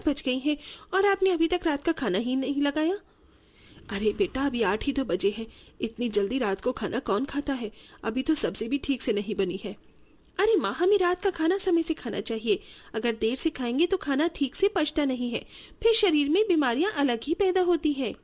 8 बज गई हैं और आपने अभी तक रात का खाना ही नहीं लगाया। अरे बेटा, अभी 8 ही तो बजे हैं, इतनी जल्दी रात को खाना कौन खाता है? अभी तो सब्जी भी ठीक से नहीं बनी है। अरे माँ, हमें रात का खाना समय से खाना चाहिए। अगर देर से खाएंगे तो खाना ठीक से पचता नहीं है, फिर शरीर में बीमारियां अलग ही पैदा होती हैं।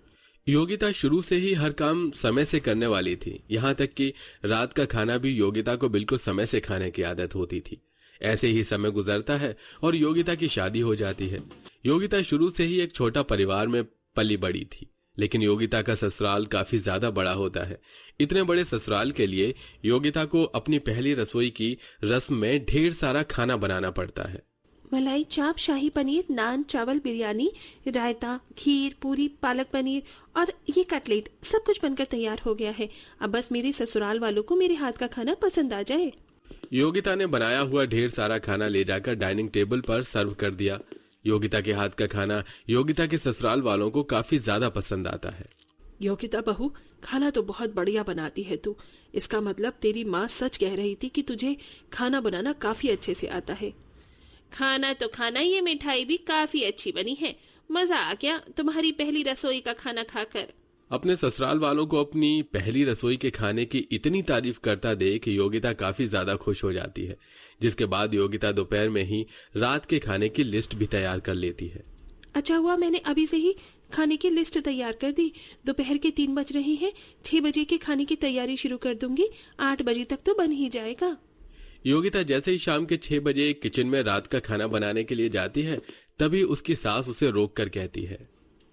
योगिता शुरू से ही हर काम समय से करने वाली थी। यहाँ तक कि रात का खाना भी योगिता को बिल्कुल समय से खाने की आदत होती थी। ऐसे ही समय गुजरता है और योगिता की शादी हो जाती है। योगिता शुरू से ही एक छोटा परिवार में पली बड़ी थी, लेकिन योगिता का ससुराल काफी ज्यादा बड़ा होता है। इतने बड़े ससुराल के लिए योगिता को अपनी पहली रसोई की रस्म में ढेर सारा खाना बनाना पड़ता है। मलाई चाप, शाही पनीर, नान, चावल, बिरयानी, रायता, खीर, पूरी, पालक पनीर और ये कटलेट सब कुछ बनकर तैयार हो गया है। अब बस मेरे ससुराल वालों को मेरे हाथ का खाना पसंद आ जाए। योगिता ने बनाया हुआ ढेर सारा खाना ले जाकर डाइनिंग टेबल पर सर्व कर दिया। योगिता के हाथ का खाना योगिता के ससुराल वालों को काफी ज्यादा पसंद आता है। योगिता बहू, खाना तो बहुत बढ़िया बनाती है तू। इसका मतलब तेरी माँ सच कह रही थी कि तुझे खाना बनाना काफी अच्छे से आता है। खाना तो खाना, ये मिठाई भी काफी अच्छी बनी है। मजा आ गया तुम्हारी पहली रसोई का खाना खाकर। अपने ससुराल वालों को अपनी पहली रसोई के खाने की इतनी तारीफ करता देख योगिता काफी ज्यादा खुश हो जाती है, जिसके बाद योगिता दोपहर में ही रात के खाने की लिस्ट भी तैयार कर लेती है। अच्छा हुआ मैंने अभी से ही खाने की लिस्ट तैयार कर दी। दोपहर के 3 बज रहे हैं, 6 बजे के खाने की तैयारी शुरू कर दूंगी। 8 बजे तक तो बन ही जाएगा। योगिता जैसे ही शाम के 6 बजे किचन में रात का खाना बनाने के लिए जाती है, तभी उसकी सास उसे रोक कर कहती है,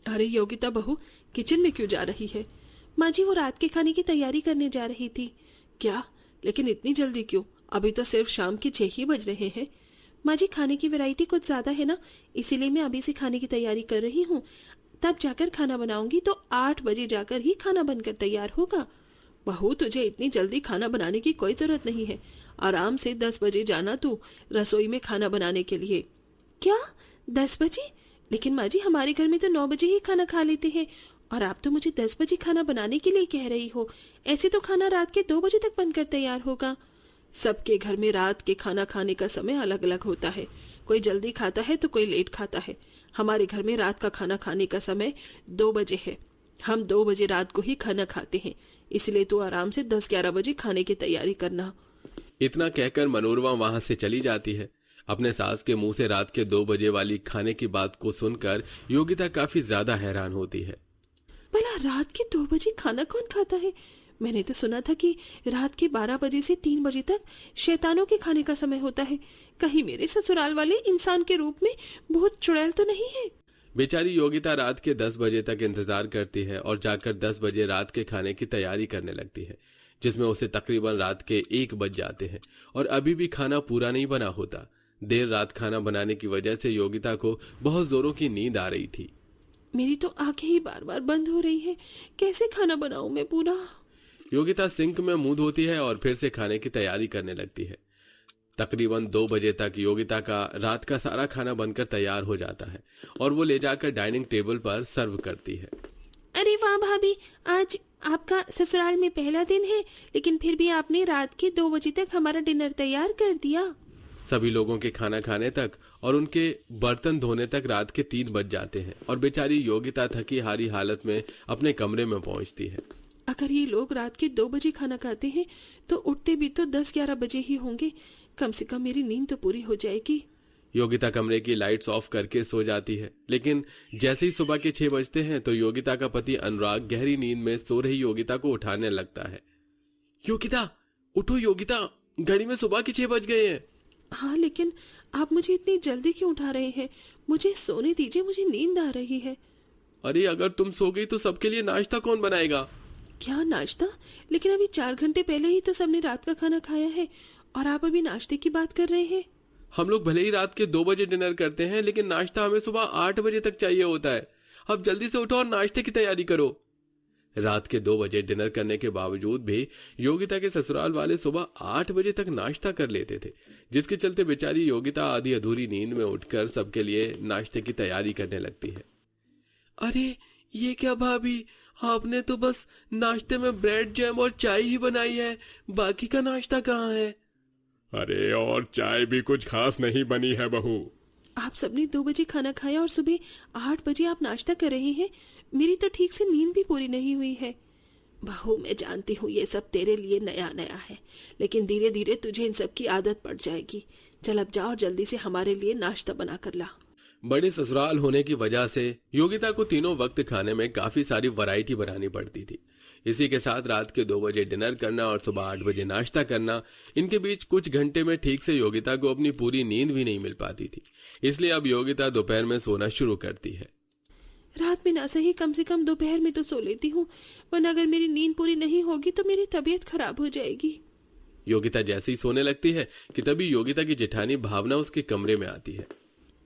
अरे योगिता बहू, किचन में क्यों जा रही है? माँ जी, वो रात के खाने की तैयारी करने जा रही थी। क्या? लेकिन इतनी जल्दी क्यों? अभी तो सिर्फ शाम के 6 ही बज रहे हैं। माँ जी, खाने की वैरायटी कुछ ज्यादा है ना, इसीलिए मैं अभी से खाने की तैयारी कर रही हूँ। तब जाकर खाना बनाऊंगी तो 8 बजे जाकर ही खाना बनकर तैयार होगा। बहू, तुझे इतनी जल्दी खाना बनाने की कोई जरूरत नहीं है। आराम से 10 बजे जाना तू रसोई में खाना बनाने के लिए। क्या 10 बजे? लेकिन माँ जी, हमारे घर में तो 9 बजे ही खाना खा लेते हैं और आप तो मुझे 10 बजे खाना बनाने के लिए कह रही हो। ऐसे तो खाना रात के 2 बजे तक बनकर तैयार होगा। सबके घर में रात के खाना खाने का समय अलग अलग होता है। कोई जल्दी खाता है तो कोई लेट खाता है। हमारे घर में रात का खाना खाने का समय 2 बजे है। हम 2 बजे रात को ही खाना खाते हैं, इसलिए तो आराम से 10-11 बजे खाने की तैयारी करना। इतना कहकर मनोरमा वहां से चली जाती है। अपने सास के मुंह से रात के 2 बजे वाली खाने की बात को सुनकर योगिता काफी ज्यादा हैरान होती है। भला रात के 2 बजे खाना कौन खाता है? मैंने तो सुना था कि रात के 12 बजे से 3 बजे तक शैतानों के खाने का समय होता है। कहीं मेरे ससुराल वाले इंसान के रूप में बहुत चुड़ैल तो नहीं है? बेचारी योगिता रात के 10 बजे तक इंतजार करती है और जाकर 10 बजे रात के खाने की तैयारी करने लगती है, जिसमें उसे तकरीबन रात के 1 बज जाते हैं और अभी भी खाना पूरा नहीं बना होता। देर रात खाना बनाने की वजह से योगिता को बहुत जोरों की नींद आ रही थी। मेरी तो आंखें ही बार बार बंद हो रही है। कैसे खाना बनाऊं मैं पूरा? योगिता सिंक में मुंह धोती है और फिर से खाने की तैयारी करने लगती है। तकरीबन 2 बजे तक योगिता का रात का सारा खाना बनकर तैयार हो जाता है और वो ले जाकर डाइनिंग टेबल पर सर्व करती है। अरे वाह भाभी, आज आपका ससुराल में पहला दिन है, लेकिन फिर भी आपने रात के 2 बजे तक हमारा डिनर तैयार कर दिया। सभी लोगों के खाना खाने तक और उनके बर्तन धोने तक रात के 3 बज जाते हैं और बेचारी योगिता थकी हारी हालत में अपने कमरे में पहुंचती है। अगर ये लोग रात के 2 बजे खाना खाते हैं तो उठते भी तो 10-11 बजे ही होंगे। कम से कम मेरी नींद तो पूरी हो जाएगी। योगिता कमरे की लाइट्स ऑफ करके सो जाती है, लेकिन जैसे ही सुबह के 6 बजते हैं तो योगिता का पति अनुराग गहरी नींद में सो रही योगिता को उठाने लगता है। योगिता उठो, योगिता घड़ी में सुबह के 6 बज गए हैं। हाँ, लेकिन आप मुझे इतनी जल्दी क्यों उठा रहे हैं? मुझे सोने दीजिए, मुझे नींद आ रही है। अरे अगर तुम सो गई तो सबके लिए नाश्ता कौन बनाएगा? क्या नाश्ता? लेकिन अभी 4 घंटे पहले ही तो सबने रात का खाना खाया है और आप अभी नाश्ते की बात कर रहे हैं। हम लोग भले ही रात के 2 बजे डिनर करते हैं, लेकिन नाश्ता हमें सुबह 8 बजे तक चाहिए होता है। अब जल्दी से उठो और नाश्ते की तैयारी करो। रात के 2 बजे डिनर करने के बावजूद भी योगिता के ससुराल वाले सुबह 8 बजे तक नाश्ता कर लेते थे, जिसके चलते बेचारी योगिता आधी अधूरी नींद में उठकर सबके लिए नाश्ते की तैयारी करने लगती है। अरे ये क्या भाभी, आपने तो बस नाश्ते में ब्रेड जैम और चाय ही बनाई है, बाकी का नाश्ता कहाँ है? अरे और चाय भी कुछ खास नहीं बनी है बहू। आप सबने 2 बजे खाना खाया और सुबह 8 बजे आप नाश्ता कर रहे हैं। मेरी तो ठीक से नींद भी पूरी नहीं हुई है। बहू, मैं जानती हूँ ये सब तेरे लिए नया नया है, लेकिन धीरे धीरे तुझे इन सब की आदत पड़ जाएगी। चल अब जा और जल्दी से हमारे लिए नाश्ता बना कर ला। बड़े ससुराल होने की वजह से योगिता को तीनों वक्त खाने में काफी सारी वैरायटी बनानी पड़ती थी। इसी के साथ रात के 2 बजे डिनर करना और सुबह 8 बजे नाश्ता करना, इनके बीच कुछ घंटे में ठीक से योगिता को अपनी पूरी नींद भी नहीं मिल पाती थी। इसलिए अब योगिता दोपहर में सोना शुरू करती है। रात में ना सही कम से कम दोपहर में तो सो लेती हूँ, वरना अगर मेरी नींद पूरी नहीं होगी तो मेरी तबीयत खराब हो जाएगी। योगिता जैसे ही सोने लगती है कि तभी योगिता की जेठानी भावना उसके कमरे में आती है।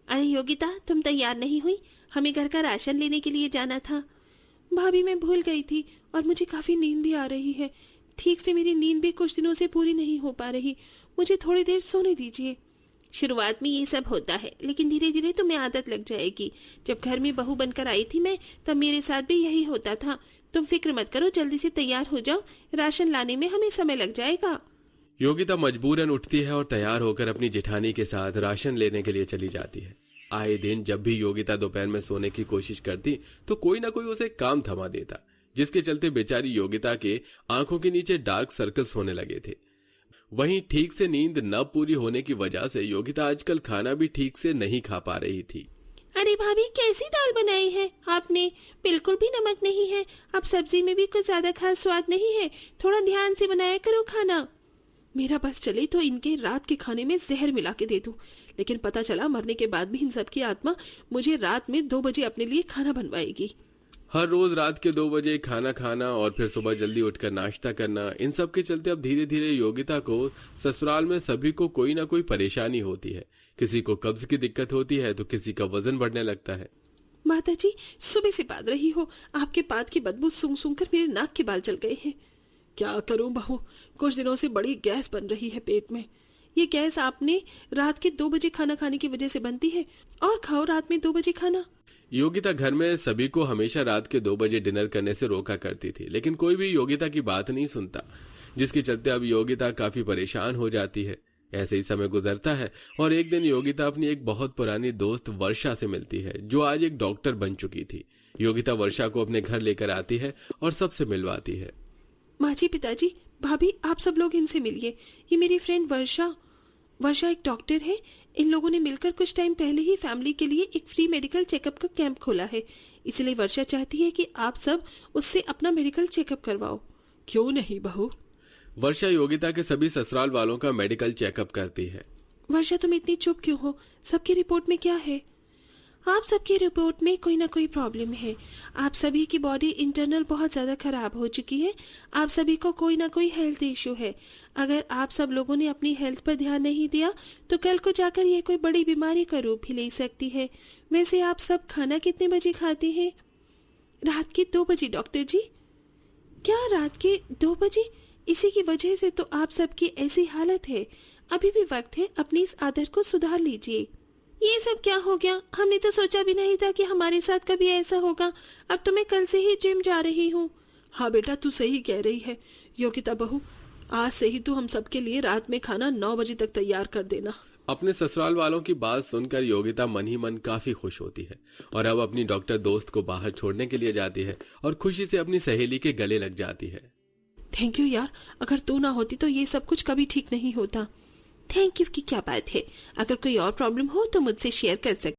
अरे योगिता, तुम तैयार नहीं हुई? हमें घर का राशन लेने के लिए जाना था। भाभी, मैं भूल गई थी और मुझे काफ़ी नींद भी आ रही है। ठीक से मेरी नींद भी कुछ दिनों से पूरी नहीं हो पा रही। मुझे थोड़ी देर सोने दीजिए। शुरुआत में ये सब होता है, लेकिन धीरे धीरे तुम्हें आदत लग जाएगी। जब घर में बहू बनकर आई थी मैं, तब मेरे साथ भी यही होता था। तुम फिक्र मत करो, जल्दी से तैयार हो जाओ। राशन लाने में हमें समय लग जाएगा। योगिता मजबूरन उठती है और तैयार होकर अपनी जेठानी के साथ राशन लेने के लिए चली जाती है। आए दिन जब भी योगिता दोपहर में सोने की कोशिश करती तो कोई ना कोई उसे काम थमा देता, जिसके चलते बेचारी योगिता के आंखों के नीचे डार्क सर्कल्स होने लगे थे। वहीं ठीक से नींद न पूरी होने की वजह से योगिता आजकल खाना भी ठीक से नहीं खा पा रही थी। अरे भाभी, कैसी दाल बनाई है आपने? बिल्कुल भी नमक नहीं है। अब सब्जी में भी कुछ ज्यादा खास स्वाद नहीं है। थोड़ा ध्यान से बनाया करो खाना। मेरा बस चले तो इनके रात के खाने में जहर मिला के दे दूं, लेकिन पता चला मरने के बाद भी इन सब की आत्मा मुझे रात में 2 बजे अपने लिए खाना बनवाएगी। हर रोज रात के 2 बजे खाना खाना और फिर सुबह जल्दी उठकर नाश्ता करना, इन सब के चलते अब धीरे धीरे योगिता को ससुराल में सभी को कोई ना कोई परेशानी होती है। किसी को कब्ज की दिक्कत होती है तो किसी का वजन बढ़ने लगता है। माता जी, सुबह से पाद रही हो। आपके पाद की बदबू सूंघ सूंघ कर मेरे नाक के बाल जल गए हैं। क्या करूं बहू, कुछ दिनों से बड़ी गैस बन रही है पेट में। ये गैस आपने रात के 2 बजे खाना खाने की वजह से बनती है। और खाओ रात में 2 बजे खाना। योगिता घर में सभी को हमेशा रात के 2 बजे डिनर करने से रोका करती थी, लेकिन कोई भी योगिता की बात नहीं सुनता, जिसके चलते अब योगिता काफी परेशान हो जाती है। ऐसे ही समय गुजरता है और एक दिन योगिता अपनी एक बहुत पुरानी दोस्त वर्षा से मिलती है, जो आज एक डॉक्टर बन चुकी थी। योगिता वर्षा को अपने घर लेकर आती है और सबसे मिलवाती है। माँ जी, पिताजी, भाभी, आप सब लोग इनसे मिलिए। ये मेरी फ्रेंड वर्षा एक डॉक्टर है। इन लोगों ने मिलकर कुछ टाइम पहले ही फैमिली के लिए एक फ्री मेडिकल चेकअप का कैंप खोला है। इसलिए वर्षा चाहती है कि आप सब उससे अपना मेडिकल चेकअप करवाओ। क्यों नहीं बहू? वर्षा योगिता के सभी ससुराल वालों का मेडिकल चेकअप करती है। वर्षा, तुम इतनी चुप क्यों हो? सबकी रिपोर्ट में क्या है? आप सबकी रिपोर्ट में कोई ना कोई प्रॉब्लम है। आप सभी की बॉडी इंटरनल बहुत ज़्यादा खराब हो चुकी है। आप सभी को कोई ना कोई हेल्थ इशू है। अगर आप सब लोगों ने अपनी हेल्थ पर ध्यान नहीं दिया तो कल को जाकर ये कोई बड़ी बीमारी का रूप भी ले सकती है। वैसे आप सब खाना कितने बजे खाते हैं? रात के 2 बजे डॉक्टर जी। क्या रात के 2 बजे? इसी की वजह से तो आप सबकी ऐसी हालत है। अभी भी वक्त है, अपनी इस आदत को सुधार लीजिए। ये सब क्या हो गया? हमने तो सोचा भी नहीं था कि हमारे साथ कभी ऐसा होगा। अब तो मैं कल से ही जिम जा रही हूँ। हाँ बेटा, तू सही कह रही है। योगिता बहू, आज से ही तू हम सबके लिए रात में खाना 9 बजे तक तैयार कर देना। अपने ससुराल वालों की बात सुनकर योगिता मन ही मन काफी खुश होती है और अब अपनी डॉक्टर दोस्त को बाहर छोड़ने के लिए जाती है और खुशी से अपनी सहेली के गले लग जाती है। थैंक यू यार, अगर तू ना होती तो ये सब कुछ कभी ठीक नहीं होता। थैंक यू की क्या बात है। अगर कोई और प्रॉब्लम हो तो मुझसे शेयर कर सकते।